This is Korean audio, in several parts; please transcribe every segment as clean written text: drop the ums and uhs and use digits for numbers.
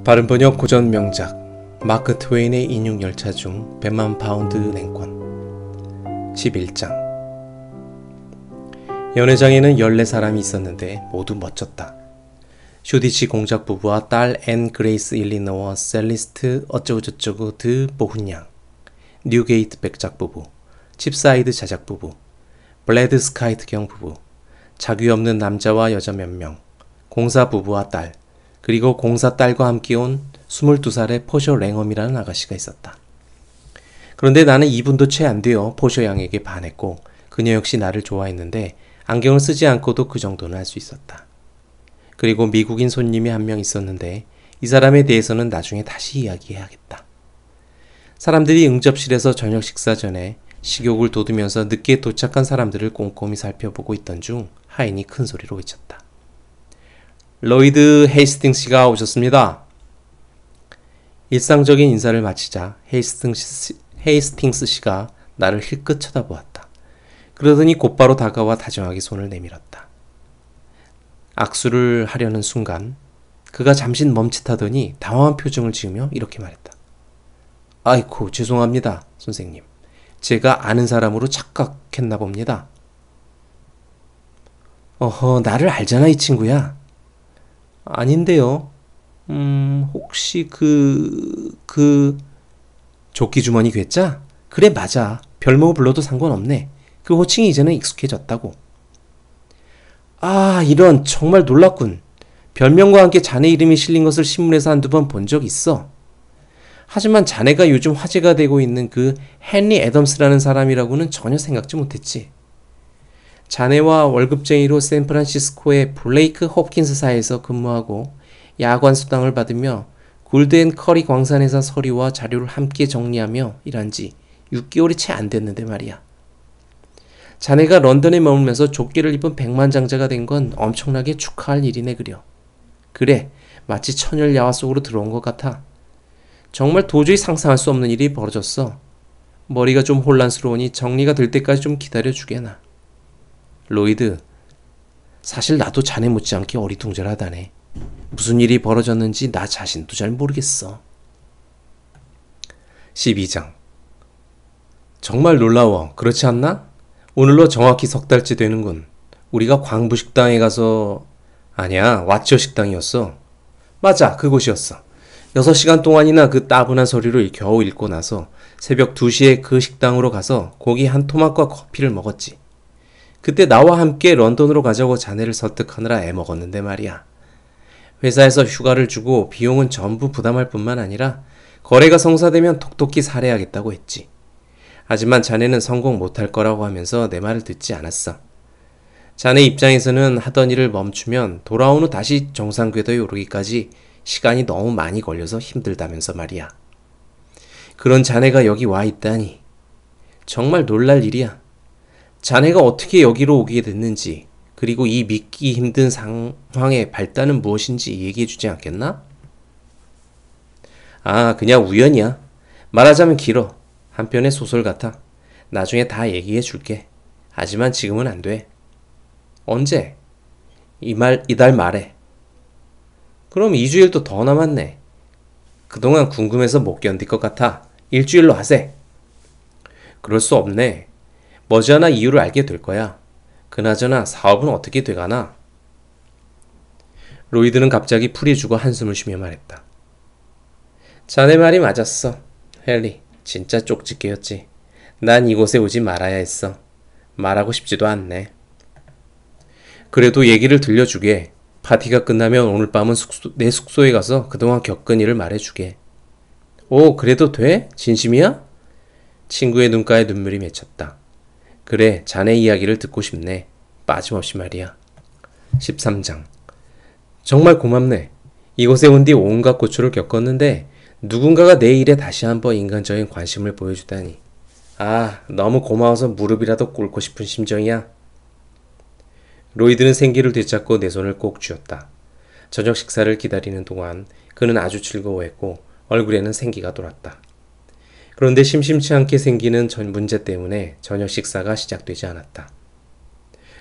발음 번역 고전 명작 마크 트웨인의 인육 열차 중 100만 파운드 냉권 11장. 연회장에는 14사람이 있었는데 모두 멋졌다. 쇼디치 공작 부부와 딸 앤 그레이스 일리너와 셀리스트 어쩌고저쩌고 드 보훈양, 뉴게이트 백작 부부, 칩사이드 자작 부부, 블레드 스카이트 경 부부, 자귀 없는 남자와 여자 몇 명, 공사 부부와 딸, 그리고 공사 딸과 함께 온 22살의 포셔 랭엄이라는 아가씨가 있었다. 그런데 나는 이분도 채 안 되어 포셔 양에게 반했고 그녀 역시 나를 좋아했는데 안경을 쓰지 않고도 그 정도는 할 수 있었다. 그리고 미국인 손님이 한 명 있었는데 이 사람에 대해서는 나중에 다시 이야기해야겠다. 사람들이 응접실에서 저녁 식사 전에 식욕을 돋우면서 늦게 도착한 사람들을 꼼꼼히 살펴보고 있던 중 하인이 큰 소리로 외쳤다. 로이드 헤이스팅스 씨가 오셨습니다. 일상적인 인사를 마치자 헤이스팅스 씨가 나를 힐끗 쳐다보았다. 그러더니 곧바로 다가와 다정하게 손을 내밀었다. 악수를 하려는 순간 그가 잠시 멈칫하더니 당황한 표정을 지으며 이렇게 말했다. 아이쿠 죄송합니다 선생님. 제가 아는 사람으로 착각했나 봅니다. 어허 나를 알잖아 이 친구야. 아닌데요. 혹시 조끼주머니 괴짜? 그래 맞아. 별명을 불러도 상관없네. 그 호칭이 이제는 익숙해졌다고. 아 이런 정말 놀랍군. 별명과 함께 자네 이름이 실린 것을 신문에서 한두 번 본 적 있어. 하지만 자네가 요즘 화제가 되고 있는 그 헨리 애덤스라는 사람이라고는 전혀 생각지 못했지. 자네와 월급쟁이로 샌프란시스코의 블레이크 홉킨스사에서 근무하고 야관 수당을 받으며 골드앤커리 광산에서 서류와 자료를 함께 정리하며 일한 지 6개월이 채 안 됐는데 말이야. 자네가 런던에 머물면서 조끼를 입은 백만장자가 된 건 엄청나게 축하할 일이네 그려. 그래 마치 천열야화 속으로 들어온 것 같아. 정말 도저히 상상할 수 없는 일이 벌어졌어. 머리가 좀 혼란스러우니 정리가 될 때까지 좀 기다려주게나. 로이드, 사실 나도 자네 못지않게 어리둥절하다네. 무슨 일이 벌어졌는지 나 자신도 잘 모르겠어. 12장. 정말 놀라워. 그렇지 않나? 오늘로 정확히 석 달째 되는군. 우리가 광부식당에 가서... 아니야, 왓츠어 식당이었어. 맞아, 그곳이었어. 6시간 동안이나 그 따분한 서류를 겨우 읽고 나서 새벽 2시에 그 식당으로 가서 고기 한 토막과 커피를 먹었지. 그때 나와 함께 런던으로 가자고 자네를 설득하느라 애먹었는데 말이야. 회사에서 휴가를 주고 비용은 전부 부담할 뿐만 아니라 거래가 성사되면 톡톡히 살해하겠다고 했지. 하지만 자네는 성공 못할 거라고 하면서 내 말을 듣지 않았어. 자네 입장에서는 하던 일을 멈추면 돌아온 후 다시 정상 궤도에 오르기까지 시간이 너무 많이 걸려서 힘들다면서 말이야. 그런 자네가 여기 와 있다니. 정말 놀랄 일이야. 자네가 어떻게 여기로 오게 됐는지, 그리고 이 믿기 힘든 상황의 발단은 무엇인지 얘기해주지 않겠나? 아, 그냥 우연이야. 말하자면 길어. 한편의 소설 같아. 나중에 다 얘기해줄게. 하지만 지금은 안 돼. 언제? 이달 말에. 그럼 2주일도 더 남았네. 그동안 궁금해서 못 견딜 것 같아. 일주일로 하세. 그럴 수 없네. 머지않아 이유를 알게 될 거야. 그나저나 사업은 어떻게 돼가나? 로이드는 갑자기 풀이 주고 한숨을 쉬며 말했다. 자네 말이 맞았어. 헨리, 진짜 쪽집게였지. 난 이곳에 오지 말아야 했어. 말하고 싶지도 않네. 그래도 얘기를 들려주게. 파티가 끝나면 오늘 밤은 내 숙소에 가서 그동안 겪은 일을 말해주게. 오, 그래도 돼? 진심이야? 친구의 눈가에 눈물이 맺혔다. 그래, 자네 이야기를 듣고 싶네. 빠짐없이 말이야. 13장. 정말 고맙네. 이곳에 온 뒤 온갖 고초를 겪었는데 누군가가 내 일에 다시 한번 인간적인 관심을 보여주다니. 아, 너무 고마워서 무릎이라도 꿇고 싶은 심정이야. 로이드는 생기를 되찾고 내 손을 꼭 쥐었다. 저녁 식사를 기다리는 동안 그는 아주 즐거워했고 얼굴에는 생기가 돌았다. 그런데 심심치 않게 생기는 문제 때문에 저녁 식사가 시작되지 않았다.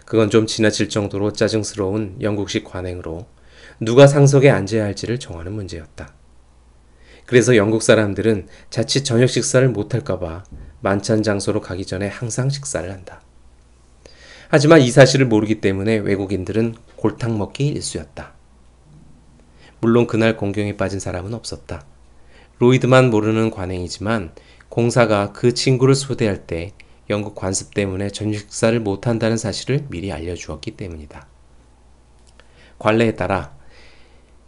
그건 좀 지나칠 정도로 짜증스러운 영국식 관행으로 누가 상석에 앉아야 할지를 정하는 문제였다. 그래서 영국 사람들은 자칫 저녁 식사를 못할까봐 만찬 장소로 가기 전에 항상 식사를 한다. 하지만 이 사실을 모르기 때문에 외국인들은 골탕 먹기 일쑤였다. 물론 그날 공경에 빠진 사람은 없었다. 로이드만 모르는 관행이지만 공사가 그 친구를 초대할 때 영국 관습 때문에 저녁 식사를 못한다는 사실을 미리 알려주었기 때문이다. 관례에 따라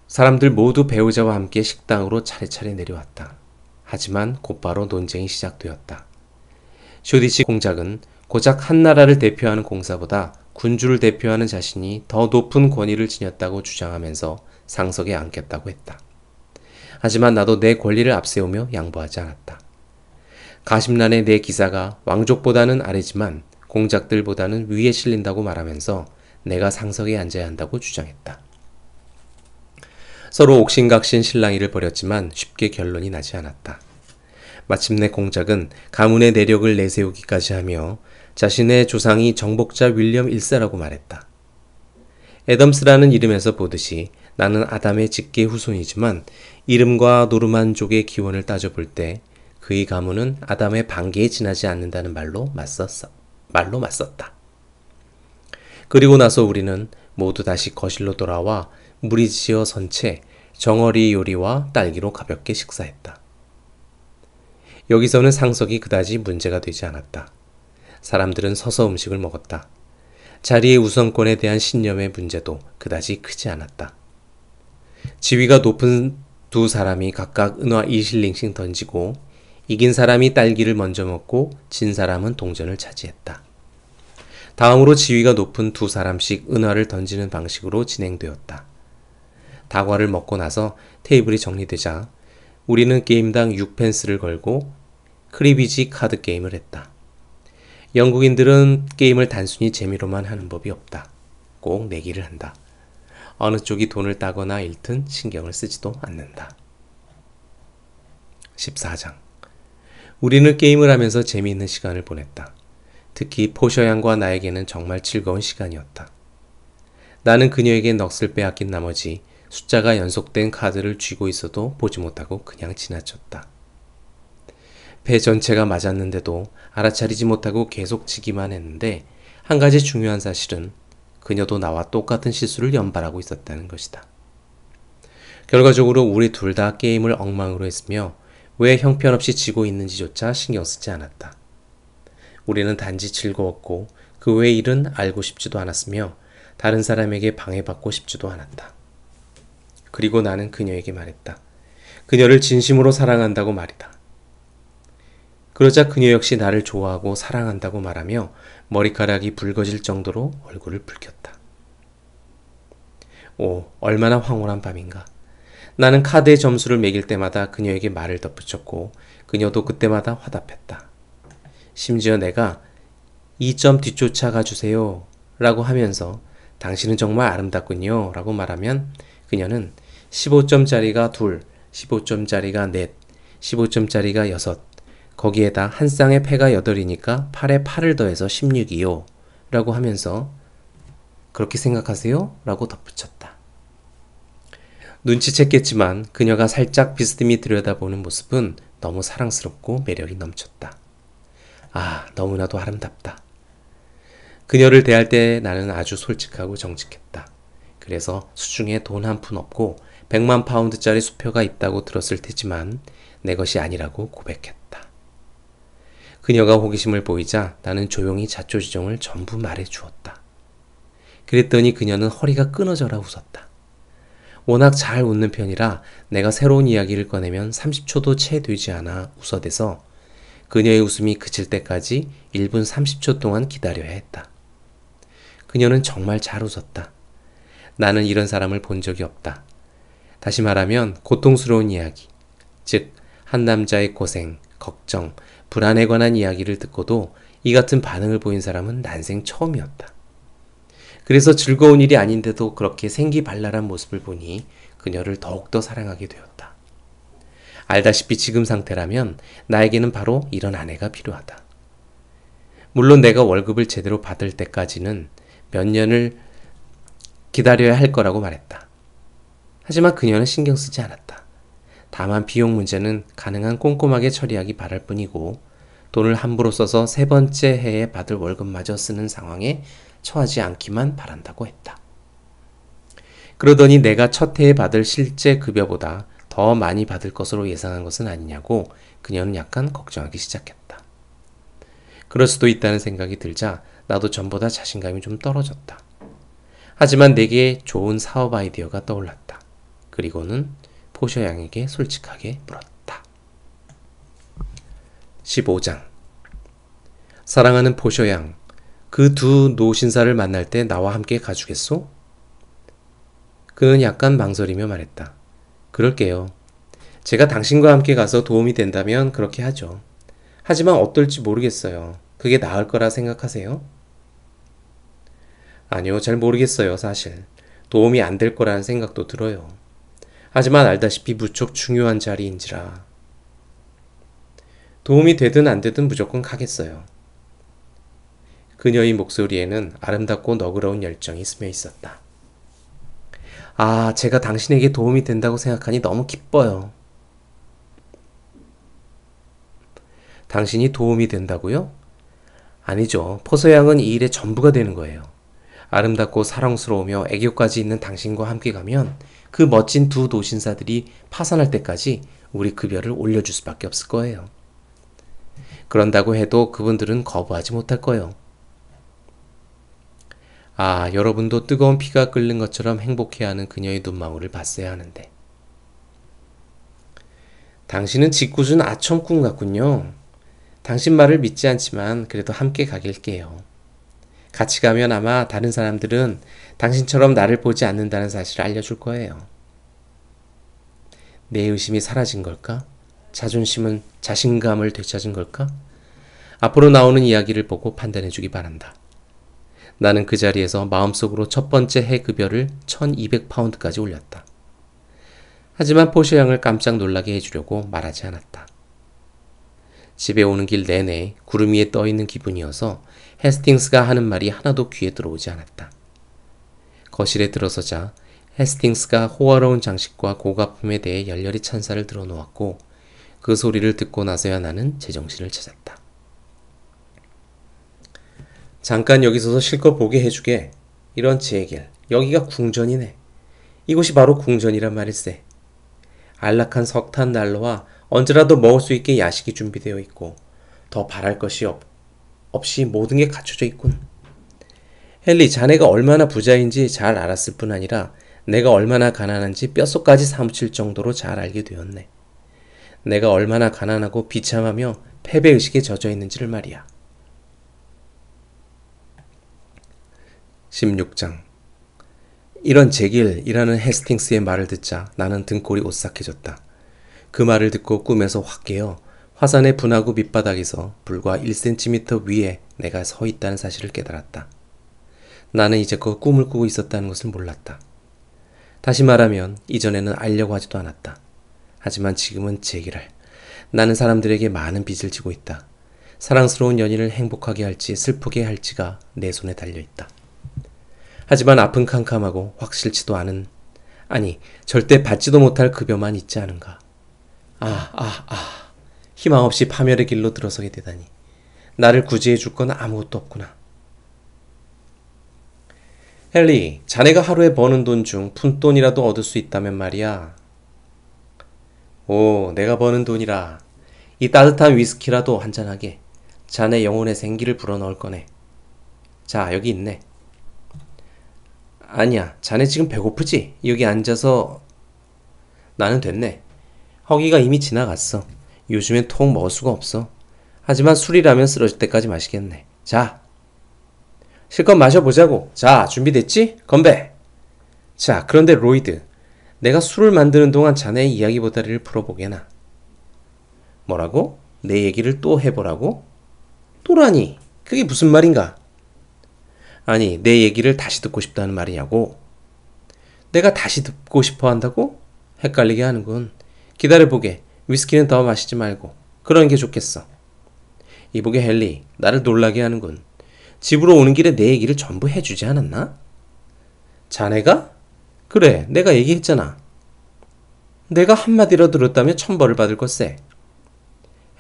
사람들 모두 배우자와 함께 식당으로 차례차례 내려왔다. 하지만 곧바로 논쟁이 시작되었다. 쇼디시 공작은 고작 한 나라를 대표하는 공사보다 군주를 대표하는 자신이 더 높은 권위를 지녔다고 주장하면서 상석에 앉겠다고 했다. 하지만 나도 내 권리를 앞세우며 양보하지 않았다. 가심란에 내 기사가 왕족보다는 아래지만 공작들보다는 위에 실린다고 말하면서 내가 상석에 앉아야 한다고 주장했다. 서로 옥신각신 실랑이를 벌였지만 쉽게 결론이 나지 않았다. 마침내 공작은 가문의 내력을 내세우기까지 하며 자신의 조상이 정복자 윌리엄 1세라고 말했다. 애덤스라는 이름에서 보듯이 나는 아담의 직계 후손이지만 이름과 노르만족의 기원을 따져볼 때 그의 가문은 아담의 반계에 지나지 않는다는 말로 맞섰다. 그리고 나서 우리는 모두 다시 거실로 돌아와 물이 지어 선 채 정어리 요리와 딸기로 가볍게 식사했다. 여기서는 상석이 그다지 문제가 되지 않았다. 사람들은 서서 음식을 먹었다. 자리의 우선권에 대한 신념의 문제도 그다지 크지 않았다. 지위가 높은 두 사람이 각각 은화 2실링씩 던지고 이긴 사람이 딸기를 먼저 먹고 진 사람은 동전을 차지했다. 다음으로 지위가 높은 두 사람씩 은화를 던지는 방식으로 진행되었다. 다과를 먹고 나서 테이블이 정리되자 우리는 게임당 6펜스를 걸고 크리비지 카드 게임을 했다. 영국인들은 게임을 단순히 재미로만 하는 법이 없다. 꼭 내기를 한다. 어느 쪽이 돈을 따거나 잃든 신경을 쓰지도 않는다. 14장. 우리는 게임을 하면서 재미있는 시간을 보냈다. 특히 포셔 양과 나에게는 정말 즐거운 시간이었다. 나는 그녀에게 넋을 빼앗긴 나머지 숫자가 연속된 카드를 쥐고 있어도 보지 못하고 그냥 지나쳤다. 배 전체가 맞았는데도 알아차리지 못하고 계속 치기만 했는데 한 가지 중요한 사실은 그녀도 나와 똑같은 실수를 연발하고 있었다는 것이다. 결과적으로 우리 둘 다 게임을 엉망으로 했으며 왜 형편없이 지고 있는지조차 신경 쓰지 않았다. 우리는 단지 즐거웠고 그 외의 일은 알고 싶지도 않았으며 다른 사람에게 방해받고 싶지도 않았다. 그리고 나는 그녀에게 말했다. 그녀를 진심으로 사랑한다고 말이다. 그러자 그녀 역시 나를 좋아하고 사랑한다고 말하며 머리카락이 붉어질 정도로 얼굴을 붉혔다. 오, 얼마나 황홀한 밤인가. 나는 카드의 점수를 매길 때마다 그녀에게 말을 덧붙였고 그녀도 그때마다 화답했다. 심지어 내가 2점 뒤쫓아가 주세요 라고 하면서 당신은 정말 아름답군요 라고 말하면 그녀는 15점짜리가 둘, 15점짜리가 넷, 15점짜리가 여섯, 거기에다 한 쌍의 패가 8이니까 8에 8을 더해서 16이요 라고 하면서 그렇게 생각하세요? 라고 덧붙였다. 눈치챘겠지만 그녀가 살짝 비스듬히 들여다보는 모습은 너무 사랑스럽고 매력이 넘쳤다. 아, 너무나도 아름답다. 그녀를 대할 때 나는 아주 솔직하고 정직했다. 그래서 수중에 돈 한 푼 없고 100만 파운드짜리 수표가 있다고 들었을 테지만 내 것이 아니라고 고백했다. 그녀가 호기심을 보이자 나는 조용히 자초지종을 전부 말해주었다. 그랬더니 그녀는 허리가 끊어져라 웃었다. 워낙 잘 웃는 편이라 내가 새로운 이야기를 꺼내면 30초도 채 되지 않아 웃어대서 그녀의 웃음이 그칠 때까지 1분 30초 동안 기다려야 했다. 그녀는 정말 잘 웃었다. 나는 이런 사람을 본 적이 없다. 다시 말하면 고통스러운 이야기, 즉 한 남자의 고생, 걱정, 불안에 관한 이야기를 듣고도 이 같은 반응을 보인 사람은 난생 처음이었다. 그래서 즐거운 일이 아닌데도 그렇게 생기발랄한 모습을 보니 그녀를 더욱더 사랑하게 되었다. 알다시피 지금 상태라면 나에게는 바로 이런 아내가 필요하다. 물론 내가 월급을 제대로 받을 때까지는 몇 년을 기다려야 할 거라고 말했다. 하지만 그녀는 신경 쓰지 않았다. 다만 비용 문제는 가능한 꼼꼼하게 처리하기 바랄 뿐이고 돈을 함부로 써서 세 번째 해에 받을 월급마저 쓰는 상황에 처하지 않기만 바란다고 했다. 그러더니 내가 첫 해에 받을 실제 급여보다 더 많이 받을 것으로 예상한 것은 아니냐고 그녀는 약간 걱정하기 시작했다. 그럴 수도 있다는 생각이 들자 나도 전보다 자신감이 좀 떨어졌다. 하지만 내게 좋은 사업 아이디어가 떠올랐다. 그리고는 포셔 양에게 솔직하게 물었다. 15장. 사랑하는 포셔 양, 그 두 노신사를 만날 때 나와 함께 가주겠소? 그는 약간 망설이며 말했다. 그럴게요. 제가 당신과 함께 가서 도움이 된다면 그렇게 하죠. 하지만 어떨지 모르겠어요. 그게 나을 거라 생각하세요? 아니요, 잘 모르겠어요, 사실. 도움이 안 될 거라는 생각도 들어요. 하지만 알다시피 무척 중요한 자리인지라. 도움이 되든 안 되든 무조건 가겠어요. 그녀의 목소리에는 아름답고 너그러운 열정이 스며 있었다. 아, 제가 당신에게 도움이 된다고 생각하니 너무 기뻐요. 당신이 도움이 된다고요? 아니죠. 포서양은 이 일의 전부가 되는 거예요. 아름답고 사랑스러우며 애교까지 있는 당신과 함께 가면 그 멋진 두 노신사들이 파산할 때까지 우리 급여를 올려줄 수밖에 없을 거예요. 그런다고 해도 그분들은 거부하지 못할 거예요. 아, 여러분도 뜨거운 피가 끓는 것처럼 행복해하는 그녀의 눈망울을 봤어야 하는데. 당신은 짓궂은 아첨꾼 같군요. 당신 말을 믿지 않지만 그래도 함께 가길게요. 같이 가면 아마 다른 사람들은 당신처럼 나를 보지 않는다는 사실을 알려줄 거예요. 내 의심이 사라진 걸까? 자존심은 자신감을 되찾은 걸까? 앞으로 나오는 이야기를 보고 판단해주기 바란다. 나는 그 자리에서 마음속으로 첫 번째 해 급여를 1200파운드까지 올렸다. 하지만 포셔 양을 깜짝 놀라게 해주려고 말하지 않았다. 집에 오는 길 내내 구름 위에 떠있는 기분이어서 헤스팅스가 하는 말이 하나도 귀에 들어오지 않았다. 거실에 들어서자 헤스팅스가 호화로운 장식과 고가품에 대해 열렬히 찬사를 들어놓았고 그 소리를 듣고 나서야 나는 제정신을 찾았다. 잠깐 여기 서서 실컷 보게 해주게. 이런 제길, 여기가 궁전이네. 이곳이 바로 궁전이란 말일세. 안락한 석탄 난로와 언제라도 먹을 수 있게 야식이 준비되어 있고 더 바랄 것이 없이 모든 게 갖춰져 있군. 헨리, 자네가 얼마나 부자인지 잘 알았을 뿐 아니라 내가 얼마나 가난한지 뼛속까지 사무칠 정도로 잘 알게 되었네. 내가 얼마나 가난하고 비참하며 패배의식에 젖어 있는지를 말이야. 16장. 이런 제길이라는 헤스팅스의 말을 듣자 나는 등골이 오싹해졌다. 그 말을 듣고 꿈에서 확 깨어 화산의 분화구 밑바닥에서 불과 1cm 위에 내가 서 있다는 사실을 깨달았다. 나는 이제껏 꿈을 꾸고 있었다는 것을 몰랐다. 다시 말하면 이전에는 알려고 하지도 않았다. 하지만 지금은 제기랄. 나는 사람들에게 많은 빚을 지고 있다. 사랑스러운 연인을 행복하게 할지 슬프게 할지가 내 손에 달려있다. 하지만 아픈 캄캄하고 확실치도 않은, 아니 절대 받지도 못할 급여만 있지 않은가. 희망 없이 파멸의 길로 들어서게 되다니. 나를 구제해 줄 건 아무것도 없구나. 헨리, 자네가 하루에 버는 돈 중 푼돈이라도 얻을 수 있다면 말이야. 오, 내가 버는 돈이라. 이 따뜻한 위스키라도 한잔하게. 자네 영혼의 생기를 불어넣을 거네. 자, 여기 있네. 아니야, 자네 지금 배고프지? 여기 앉아서. 나는 됐네. 허기가 이미 지나갔어. 요즘엔 통 먹을 수가 없어. 하지만 술이라면 쓰러질 때까지 마시겠네. 자, 실컷 마셔보자고. 자, 준비됐지? 건배! 자, 그런데 로이드, 내가 술을 만드는 동안 자네의 이야기 보따리를 풀어보게나. 뭐라고? 내 얘기를 또 해보라고? 또라니, 그게 무슨 말인가? 아니, 내 얘기를 다시 듣고 싶다는 말이냐고? 내가 다시 듣고 싶어 한다고? 헷갈리게 하는군. 기다려보게. 위스키는 더 마시지 말고. 그러는 게 좋겠어. 이보게 헨리, 나를 놀라게 하는군. 집으로 오는 길에 내 얘기를 전부 해주지 않았나? 자네가? 그래, 내가 얘기했잖아. 내가 한마디로 들었다면 천벌을 받을 걸세.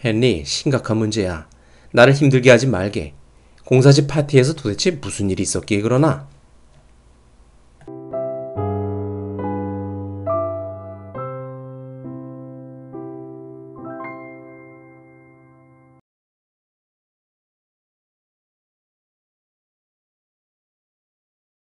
헨리, 심각한 문제야. 나를 힘들게 하지 말게. 공사집 파티에서 도대체 무슨 일이 있었기에 그러나?